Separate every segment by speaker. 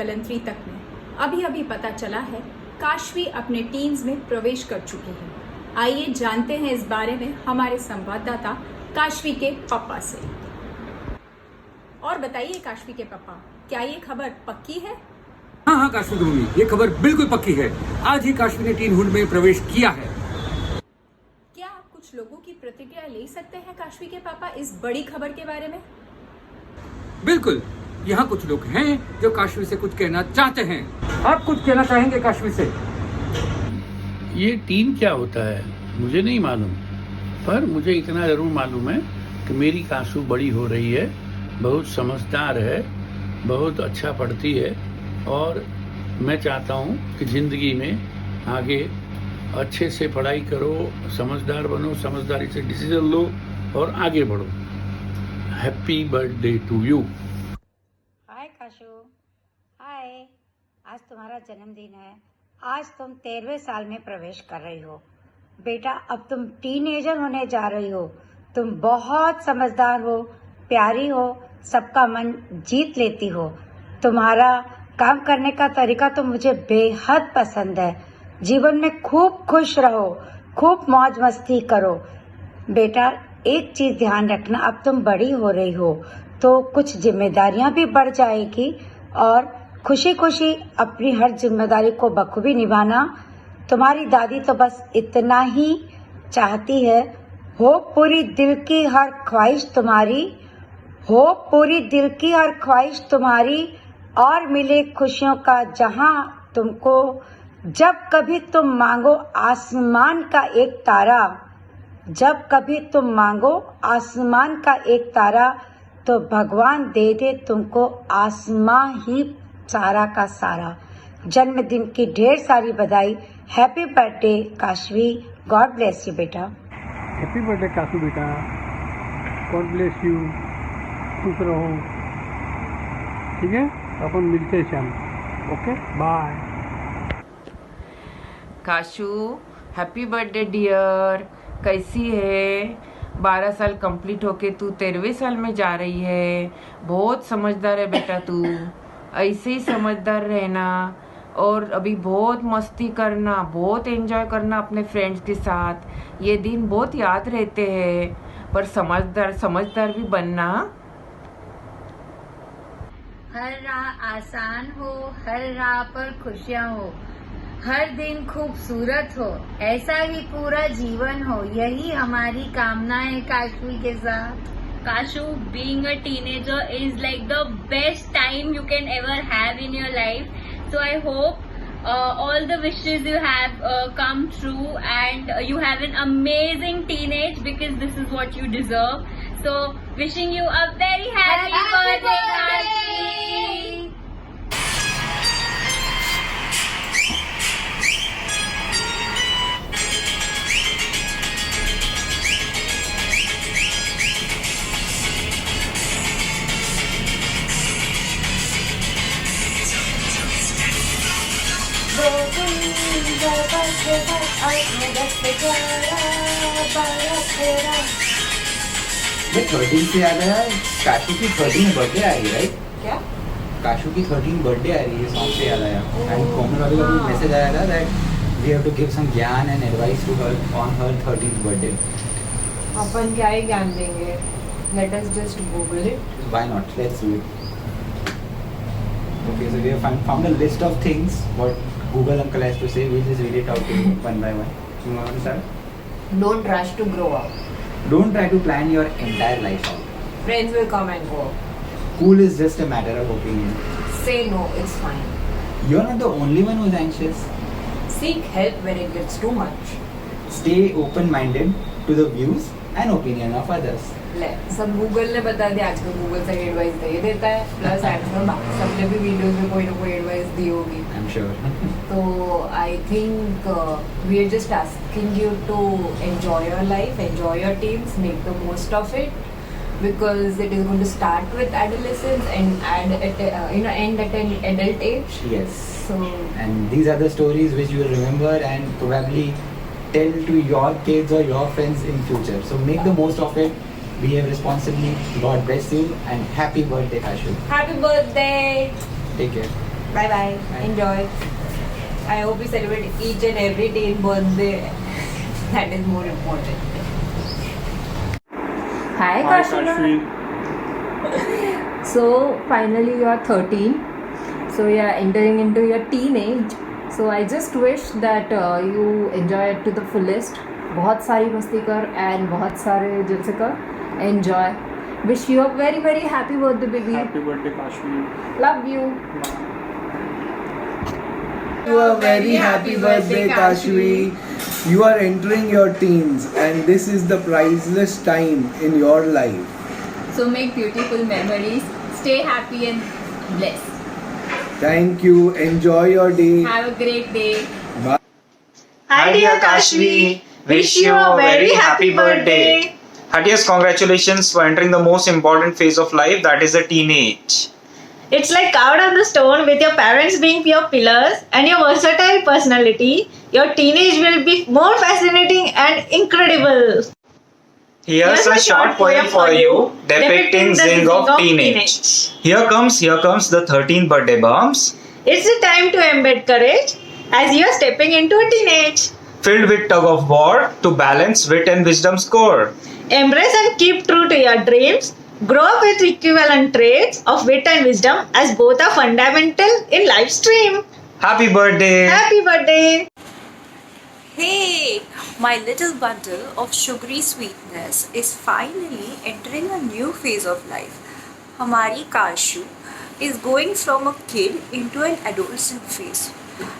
Speaker 1: Kalantari तक में अभी अभी पता चला है काशवी अपने टीन्स में प्रवेश कर चुकी है। आइए जानते हैं इस बारे में हमारे संवाददाता काशवी के पापा से। और बताइए काशवी के पापा, क्या ये खबर पक्की है?
Speaker 2: हाँ काशवी की मम्मी, ये खबर बिल्कुल पक्की है। आज ही काशवी ने टीन हुड में प्रवेश किया है।
Speaker 1: क्या आप कुछ लोगों की प्रतिक्रिया ले सकते हैं काशवी के पापा इस बड़ी खबर के बारे में?
Speaker 2: बिल्कुल, यहाँ कुछ लोग हैं जो काशवी से कुछ कहना चाहते हैं। आप कुछ कहना चाहेंगे काशवी से?
Speaker 3: ये टीन क्या होता है मुझे नहीं मालूम, पर मुझे इतना जरूर मालूम है कि मेरी काशू बड़ी हो रही है, बहुत समझदार है, बहुत अच्छा पढ़ती है और मैं चाहता हूँ कि ज़िंदगी में आगे अच्छे से पढ़ाई करो, समझदार बनो, समझदारी से डिसीजन लो और आगे बढ़ो। Happy birthday to you.
Speaker 4: Hi Kashu, hi. आज तुम्हारा जन्मदिन है। आज तुम 13वें साल में प्रवेश कर रही हो। बेटा, अब तुम टीनेजर होने जा रही हो। तुम बहुत समझदार हो, प्यारी हो, सबका मन जीत लेती हो। तुम्हारा काम करने का तरीका तो मुझे बेहद पसंद है। जीवन में खूब खुश रहो, खूब मौज मस्ती करो। बेटा, एक चीज ध्यान रखना, अब तुम बड़ी हो रही हो तो कुछ जिम्मेदारियां भी बढ़ जाएगी और खुशी खुशी अपनी हर जिम्मेदारी को बखूबी निभाना। तुम्हारी दादी तो बस इतना ही चाहती है, हो पूरी दिल की हर ख्वाहिश तुम्हारी, हो पूरी दिल की हर ख्वाहिश तुम्हारी और मिले खुशियों का जहां तुमको। जब कभी तुम मांगो आसमान का एक तारा, जब कभी तुम मांगो आसमान का एक तारा, तो भगवान दे दे तुमको आसमां ही सारा का सारा। जन्मदिन की ढेर सारी बधाई। Happy birthday Kashvi. God bless you बेटा।
Speaker 5: हैप्पी बर्थडे काशू बेटा, गॉड ब्लेस यू, खुश रहो। ठीक है, अपन मिलते हैं शाम। Okay, bye.
Speaker 6: Kashu, happy birthday dear. कैसी है? 12 साल कंप्लीट होके तू 13वें साल में जा रही है। बहुत समझदार है बेटा तू, ऐसे ही समझदार रहना और अभी बहुत मस्ती करना, बहुत एंजॉय करना अपने फ्रेंड्स के साथ। ये दिन बहुत याद रहते हैं, पर समझदार भी बनना।
Speaker 4: हर राह आसान हो, हर राह पर खुशियाँ हो, हर दिन खूबसूरत हो, ऐसा ही पूरा जीवन हो, यही हमारी कामना है काशवी के साथ।
Speaker 7: Kashu, being a teenager is like the best time you can ever have in your life. So I hope all the wishes you have come true and you have an amazing teenage because this is what you deserve. So wishing you a very happy birthday, Kashi.
Speaker 8: ये 13 से याद है, cashew की 13 birthday आ रही है, right?
Speaker 6: क्या?
Speaker 8: Cashew की 13 birthday आ रही है, सॉन्ग से याद आया। एंड कोमल वाले का भी मैसेज आया था that we have to give some gyan and advice to her on her 13th birthday.
Speaker 6: अपन क्या ही ज्ञान देंगे? Let us just Google it.
Speaker 8: Why not? Let's do it. Okay, so we have found a list of things what Google uncle has to say. We'll just read it out to you one by one. You want to start?
Speaker 6: Don't rush to grow up.
Speaker 8: Don't try to plan your entire life out.
Speaker 6: Friends will come and go.
Speaker 8: Cool is just a matter of opinion.
Speaker 6: Say no, it's fine.
Speaker 8: You're not the only one who's anxious.
Speaker 6: Seek help when it gets too much.
Speaker 8: Stay open-minded to the views and opinion of others.
Speaker 6: ले, सब Google ने बता दिया। आजकल Google से advice दे देता है, plus आजकल बाकी सबने भी वीडियोस में कोई ना कोई एडवाइस दी होगी।
Speaker 8: I'm sure.
Speaker 6: तो I think we are just asking you to enjoy your life, enjoy your teams, make the most of it because it is going to start with adolescence and end at an adult age.
Speaker 8: Yes.
Speaker 6: So
Speaker 8: and these are the stories which you will remember and probably tell to your kids or your friends in future. So make the most of it. Behave responsibly. God bless you and happy birthday, Kashu.
Speaker 6: happy birthday.
Speaker 8: Take care.
Speaker 9: Bye bye. Enjoy. I hope you celebrate each and every day in birthday. That is more important. Hi, Kashvi. So finally you are 13. So you are entering into your teenage. So I just wish that you enjoy it to the fullest. बहुत सारी मस्ती कर and बहुत सारे जलसे कर. Enjoy. Wish you a very very happy birthday, baby.
Speaker 5: Happy birthday, Kashvi.
Speaker 9: Love you.
Speaker 10: You a very happy birthday, Kashvi. You are entering your teens, and this is the priceless time in your life.
Speaker 1: So make beautiful memories. Stay happy and blessed.
Speaker 10: Thank you. Enjoy your day.
Speaker 1: Have a great day.
Speaker 10: Bye.
Speaker 11: Hi dear Kashvi, wish you a very happy birthday. Heartiest congratulations for entering the most important phase of life, that is the teenage.
Speaker 12: It's like carved on the stone with your parents being your pillars and your versatile personality. Your teenage will be more fascinating and incredible.
Speaker 11: Here's a short poem for you depicting zing of teenage. Here comes the 13th birthday bumps.
Speaker 12: It's the time to embed courage as you are stepping into a teenage.
Speaker 11: Filled with tug of war to balance wit and wisdom score.
Speaker 12: Embrace and keep true to your dreams. Grow up with equivalent traits of wit and wisdom as both are fundamental in life stream.
Speaker 11: Happy birthday!
Speaker 12: Happy birthday!
Speaker 13: Hey, my little bundle of sugary sweetness is finally entering a new phase of life. Hamari Kashu is going from a kid into an adolescent phase.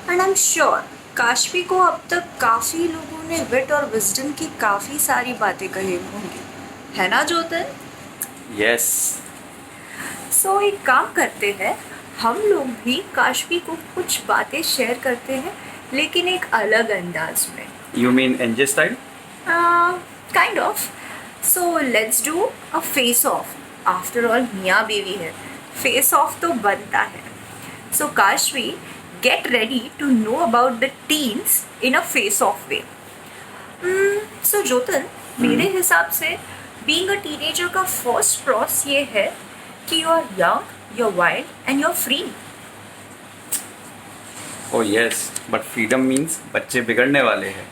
Speaker 13: And I'm sure Kashvi को अब तक काफ़ी लोगों ने विट और wisdom की काफ़ी सारी बातें कही होंगी, है ना जोतन?
Speaker 11: Yes.
Speaker 13: सो एक काम करते हैं, हम लोग भी काशवी को कुछ बातें शेयर करते हैं, लेकिन एक अलग अंदाज में.
Speaker 11: You mean NJ style?
Speaker 13: Kind of. So let's do a face off. After all, मियाँ बीवी है, face off तो बनता है. So Kashvi, get ready to know about the teens in a face-off way. So जोतन, मेरे हिसाब से being a teenager का first pros ये है कि you are young, you're wild and you're free.
Speaker 11: Oh yes, but freedom means बच्चे बिगड़ने वाले हैं.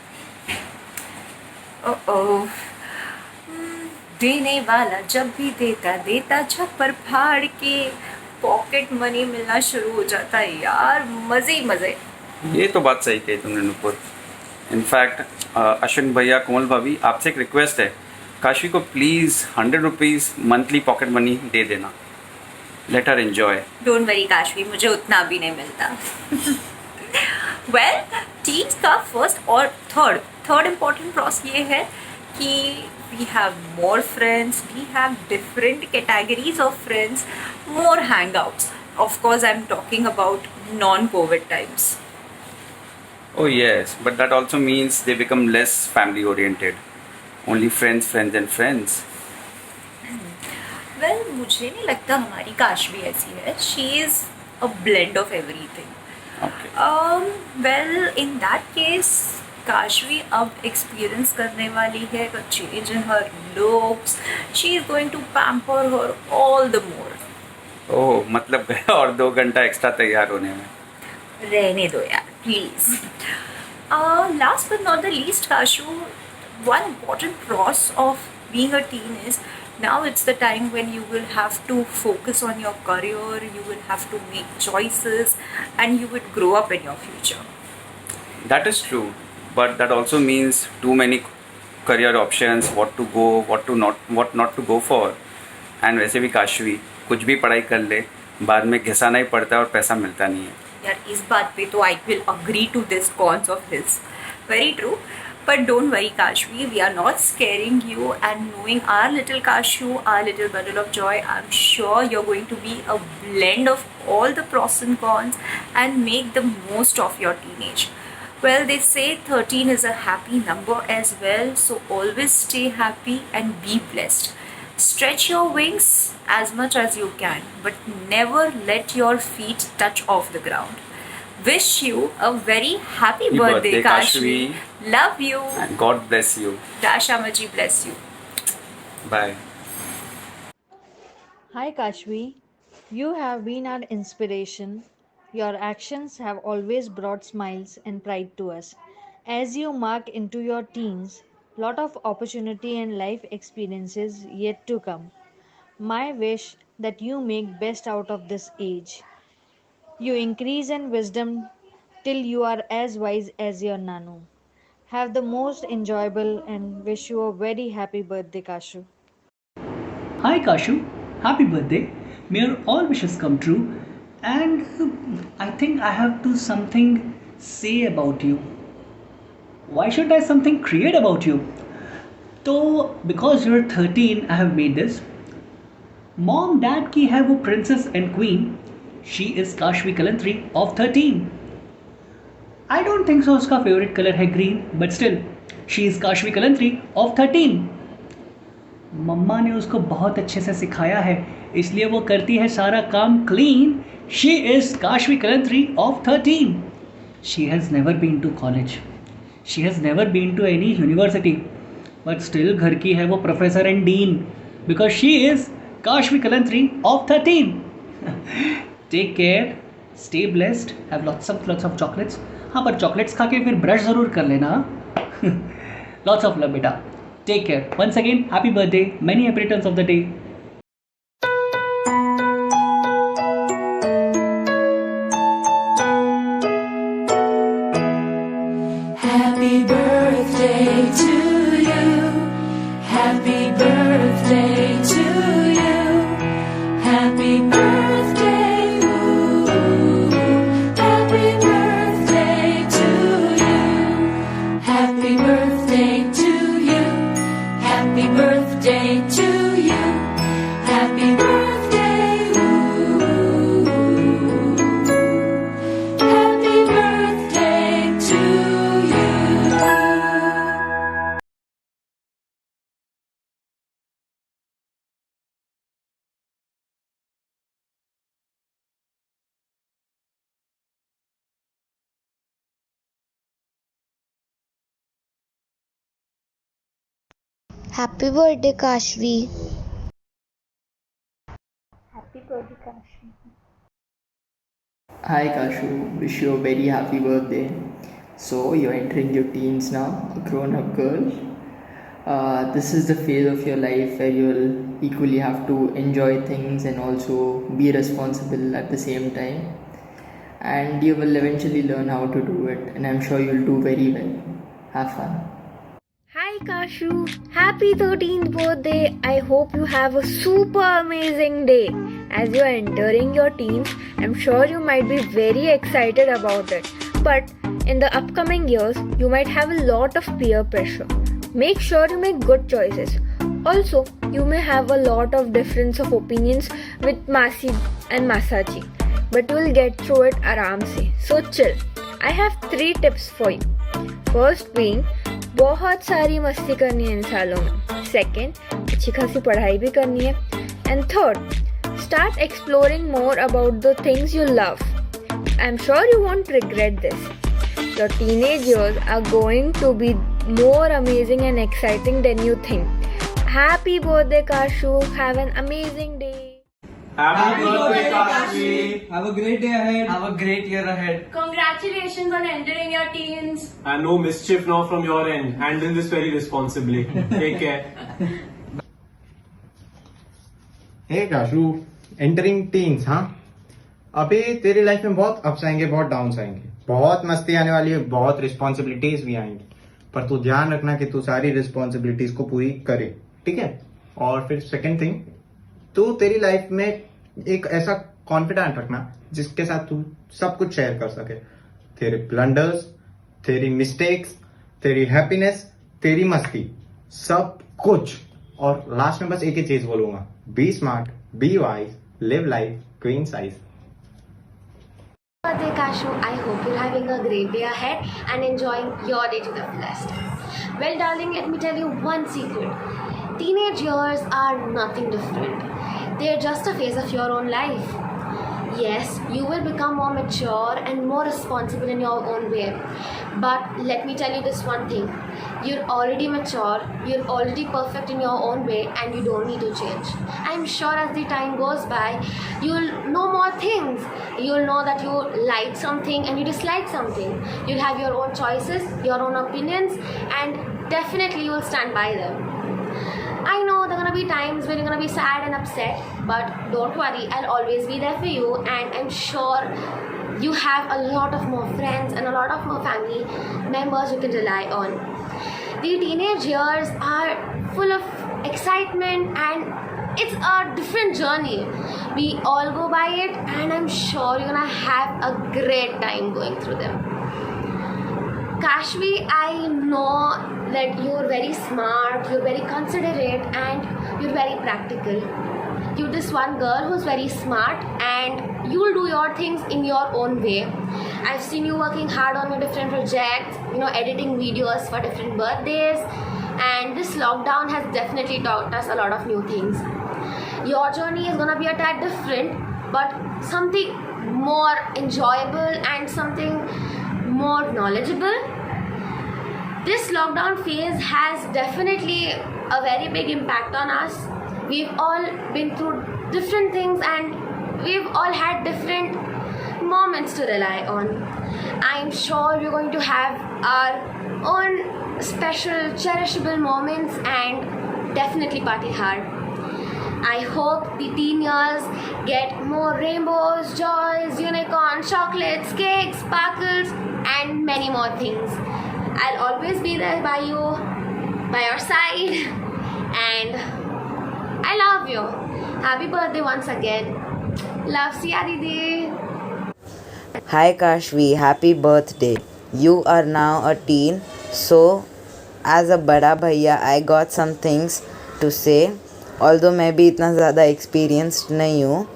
Speaker 13: Oh. देने वाला जब भी देता छप्पर फाड़ के पॉकेट मनी मिलना शुरू हो जाता है यार, मजे ही मजे.
Speaker 11: ये तो बात सही कही तुमने नुपुर. इनफैक्ट अश्विन भैया, कोमल भाभी, आपसे एक रिक्वेस्ट है, काशवी को please 100 rupees monthly pocket money दे देना. Let her enjoy.
Speaker 13: Don't worry Kashvi, मुझे उतना भी नहीं मिलता. वेल, टीन्स का फर्स्ट और थर्ड इम्पॉर्टेंट प्रॉस ये है कि we have more friends, we have different categories of friends, more hangouts. Of course, I'm talking about non-COVID times.
Speaker 11: Oh yes, but that also means they become less family oriented. Only friends and friends.
Speaker 13: Well, मुझे नहीं लगता हमारी काशवी ऐसी है. She is a blend of everything.
Speaker 11: Okay.
Speaker 13: Well, in that case, Kashvi अब experience करने वाली है a change in her looks. She is going to pamper her all the more.
Speaker 11: ओह, मतलब गया और 2 घंटा एक्स्ट्रा तैयार होने में.
Speaker 13: रहने दो यार, please. Last but not the least, Kashu, one important pros of being a teen is now it's the time when you will have to focus on your career, you will have to make choices, and you would grow up in your future.
Speaker 11: That is true, but that also means too many career options, what to go, what not to go for. And वैसे भी काशवी कुछ भी पढ़ाई कर ले, बाद में घिसाना ही पड़ता है और पैसा मिलता नहीं है.
Speaker 13: यार, इस बात पे तो I will agree to this cons of his. Very true. But don't worry, Kashvi, we are not scaring you, and knowing our little Kashu, our little bundle of joy, I'm sure you're going to be a blend of all the pros and cons and make the most of your teenage. Well, they say 13 is a happy number as well, so always stay happy and be blessed. Stretch your wings as much as you can, but never let your feet touch off the ground. Wish you a very happy birthday, Kashvi. Love you.
Speaker 11: And God bless you.
Speaker 13: Dashamaji bless you.
Speaker 11: Bye.
Speaker 14: Hi Kashvi, you have been our inspiration. Your actions have always brought smiles and pride to us. As you mark into your teens, lot of opportunity and life experiences yet to come. My wish that you make best out of this age. You increase in wisdom till you are as wise as your Nanu. Have the most enjoyable and wish you a very happy birthday, Kashu.
Speaker 15: Hi Kashu, happy birthday. May your all wishes come true. And I think I have to something say about you. Why should I something create about you? So because you're 13, I have made this. Mom, dad की है वो princess and queen. She is Kashvi Kalantri of 13. I don't think so उसका favorite color है green, but still, she is Kashvi Kalantri of 13. मम्मा ने उसको बहुत अच्छे से सिखाया है, इसलिए वो करती है सारा काम clean. She is Kashvi Kalantri of 13. She has never been to college. She has never been to any university. But still घर की है वो professor and dean. Because she is Kashvi Kalantri of 13. Take care. Stay blessed. Have lots of chocolates. हाँ पर chocolates खा के फिर brush ज़रूर कर लेना. Lots of love बेटा. Take care. Once again, happy birthday. Many happy returns of the day.
Speaker 16: Happy birthday to you. Happy birthday to you. Happy birthday. Ooh. Happy birthday to you. Happy birthday to you. Happy birthday to you. Happy birthday. Ooh. Happy birthday to you.
Speaker 17: Happy birthday, Kashvi.
Speaker 18: Happy birthday, Kashvi.
Speaker 19: Hi Kashu, wish you a very happy birthday. So you're entering your teens now, a grown-up girl. This is the phase of your life where you'll equally have to enjoy things and also be responsible at the same time. And you will eventually learn how to do it, and I'm sure you'll do very well. Have fun.
Speaker 20: Hi Kashu, happy 13th birthday. I hope you have a super amazing day. As you are entering your teens, I'm sure you might be very excited about it. But in the upcoming years, you might have a lot of peer pressure. Make sure you make good choices. Also, you may have a lot of difference of opinions with Masi and Masaji, but you will get through it aram se. So chill. I have 3 tips for you. First being, बहुत सारी मस्ती करनी है इन सालों में. Second, अच्छी खासी पढ़ाई भी करनी है. And third, start exploring more about the things you love. I'm sure you won't regret this. Your teenage years are going to be more amazing and exciting than you think. Happy birthday, Kashu. Have an amazing day.
Speaker 10: Happy birthday, Kashvi. Have a great day ahead. Have a great year ahead.
Speaker 7: Congratulations on entering your teens.
Speaker 21: And no mischief now from your end. Handle this very responsibly. Take care.
Speaker 22: Hey Kashu, entering teens, हाँ? अभी तेरी life में बहुत ups आएंगे, बहुत downs आएंगे, बहुत मस्ती आने वाली है, बहुत रिस्पॉन्सिबिलिटीज भी आएंगी. पर तू ध्यान रखना कि तू सारी रिस्पॉन्सिबिलिटीज को पूरी करे, ठीक है? और फिर सेकंड थिंग, तू तेरी लाइफ में एक ऐसा कॉन्फिडेंट रखना जिसके साथ तू सब कुछ शेयर कर सके. तेरे ब्लंडर्स, तेरी मिस्टेक्स, तेरी हैप्पीनेस, तेरी मस्ती, सब कुछ. और लास्ट में बस एक ही चीज बोलूंगा, be smart, be wise, live life queen size.
Speaker 17: Birthday, Kashu. I hope you're having a great day ahead and enjoying your day to the fullest. Well, darling, let me tell you one secret. Teenage years are nothing different. They're just a phase of your own life. Yes, you will become more mature and more responsible in your own way. But let me tell you this one thing. You're already mature, you're already perfect in your own way, and you don't need to change. I'm sure as the time goes by, you'll know more things. You'll know that you like something and you dislike something. You'll have your own choices, your own opinions, and definitely you'll stand by them. I know there are gonna be times when you're gonna be sad and upset, but don't worry, I'll always be there for you, and I'm sure you have a lot of more friends and a lot of more family members you can rely on. The teenage years are full of excitement and it's a different journey. We all go by it, and I'm sure you're gonna have a great time going through them. Kashvi, I know that you're very smart, you're very considerate, and you're very practical. You're this one girl who's very smart and you'll do your things in your own way. I've seen you working hard on your different projects, editing videos for different birthdays, and this lockdown has definitely taught us a lot of new things. Your journey is gonna be a tad different, but something more enjoyable and something more knowledgeable. This lockdown phase has definitely a very big impact on us. We've all been through different things and we've all had different moments to rely on. I'm sure we're going to have our own special, cherishable moments and definitely party hard. I hope the teen years get more rainbows, joys, unicorns, chocolates, cakes, sparkles, and many more things. I'll always be there by you, by your side, and I love you. Happy birthday once again. Love, Siya Didi.
Speaker 2: Hi Kashvi, happy birthday. You are now a teen, so as a bada bhaiya, I got some things to say. Although मैं भी इतना ज़्यादा experienced नहीं हूँ,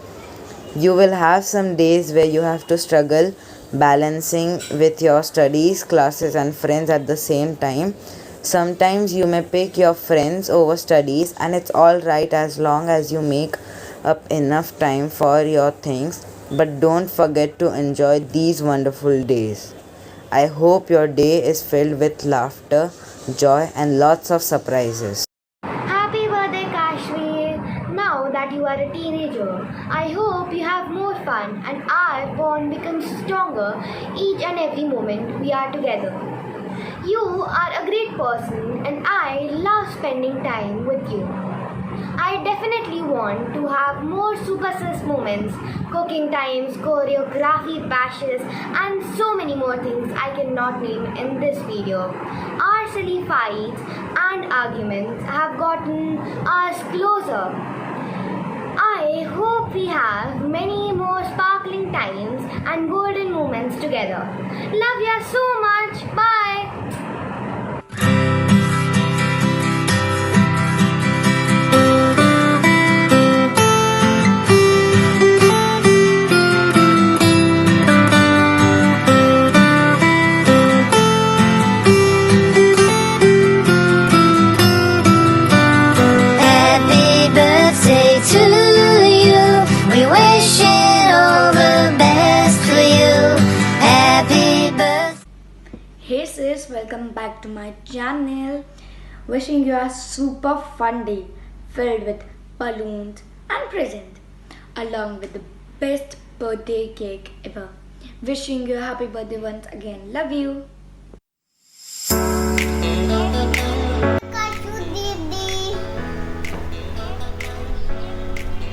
Speaker 2: you will have some days where you have to struggle balancing with your studies, classes and friends at the same time. Sometimes you may pick your friends over studies, and it's all right as long as you make up enough time for your things. But don't forget to enjoy these wonderful days. I hope your day is filled with laughter, joy and lots of surprises.
Speaker 20: Happy birthday, Kashvi! Now that you are a teenager, I hope you have more fun and our bond becomes stronger each and every moment we are together. You are a great person and I love spending time with you. I definitely want to have more super sis moments, cooking times, choreography bashes and so many more things I cannot name in this video. Our silly fights and arguments have gotten us closer. I hope we have many more sparkling times and golden moments together. Love ya so much. Bye.
Speaker 3: Hey sis, welcome back to my channel. Wishing you a super fun day filled with balloons and presents along with the best birthday cake ever. Wishing you a happy birthday once again. Love you.
Speaker 23: Kashu Didi.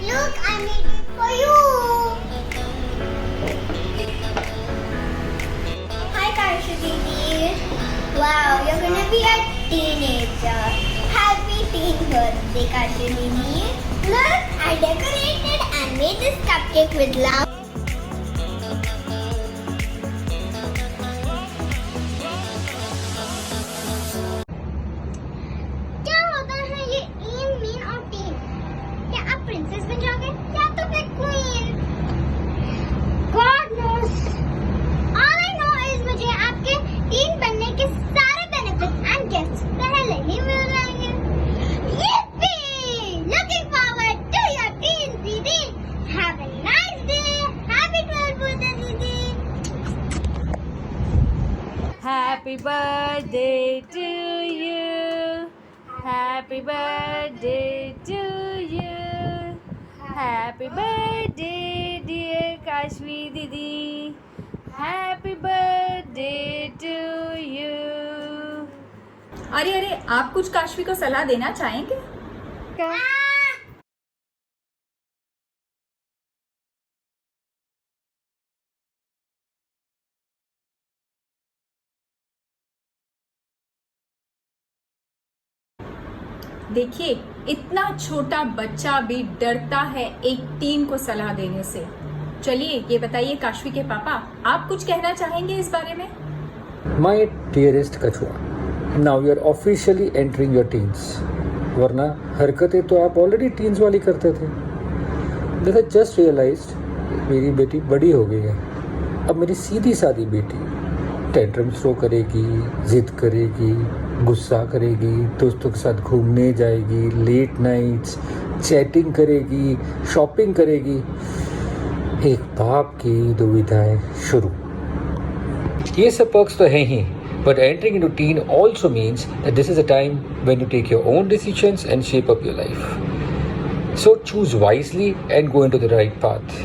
Speaker 23: Look, I made it for you. Hi Kashu Didi. Wow, you're gonna be a teenager. Happy teen birthday, Kashu Didi. Look, I decorated and made this cupcake with love. क्या होता है ये in mean और tin? क्या आप princess बन जाओगे या तो फिर queen? God knows. All I know is मुझे आपके टीन बनने के सारे बेनिफिट्स एंड गिफ्ट्स पहले ही मिल जाएंगे. Yippee! Looking forward to your teen, Didi. Have a nice day.
Speaker 14: Happy birthday to you. Happy birthday dear Kashvi Didi. Happy birthday to you.
Speaker 1: अरे अरे, आप कुछ काशवी को सलाह देना चाहेंगे? देखिए, इतना छोटा बच्चा भी डरता है एक टीन को सलाह देने से। चलिए ये बताइए काशवी के पापा, आप कुछ कहना चाहेंगे इस बारे में?
Speaker 4: My dearest कछुआ, now you are officially entering your teens. वरना हरकतें तो आप ऑलरेडी टीन्स वाली करते थे। Then I just realized मेरी बेटी बड़ी हो गई है। अब मेरी सीधी सादी बेटी टेंट्रम थ्रो करेगी, जिद करेगी, गुस्सा करेगी, दोस्तों के साथ घूमने जाएगी, लेट नाइट्स, चैटिंग करेगी, शॉपिंग करेगी। एक बाप की दुविधाएं शुरू। ये सब पर्क्स तो हैं ही, but entering into teen also means that this is a time when you take your own decisions and shape up your life. So choose wisely and go into the right path.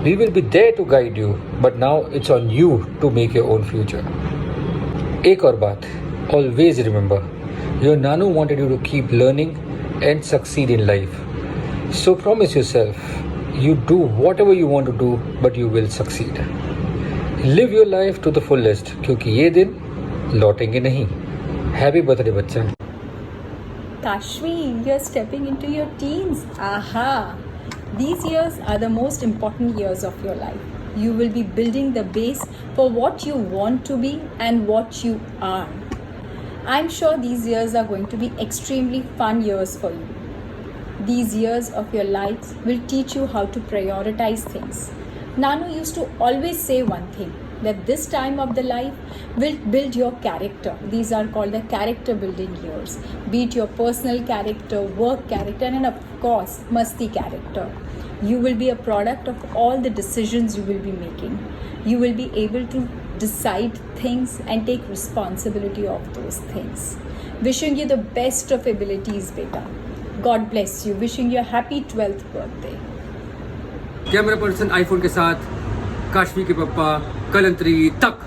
Speaker 4: We will be there to guide you, but now it's on you to make your own future. एक और बात, always remember, your Nanu wanted you to keep learning and succeed in life. So promise yourself, you do whatever you want to do, but you will succeed. Live your life to the fullest, क्योंकि ये दिन लौटेंगे नहीं. Happy birthday बच्चा.
Speaker 1: Kashvi, you're stepping into your teens. Aha! These years are the most important years of your life. You will be building the base for what you want to be and what you are. I'm sure these years are going to be extremely fun years for you. These years of your lives will teach you how to prioritize things. Nanu used to always say one thing, that this time of the life will build your character. These are called the character building years. Be it your personal character, work character, and of course, masti character. You will be a product of all the decisions you will be making. You will be able to decide things and take responsibility of those things. Wishing you the best of abilities, beta. God bless you. Wishing you a happy 12th birthday.
Speaker 4: Camera person iPhone के साथ काशवी के पापा Kalantari तक।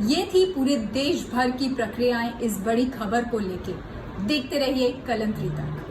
Speaker 1: ये थी पूरे देश भर की प्रक्रियाएं इस बड़ी खबर को लेके। देखते रहिए कलंतरी तक।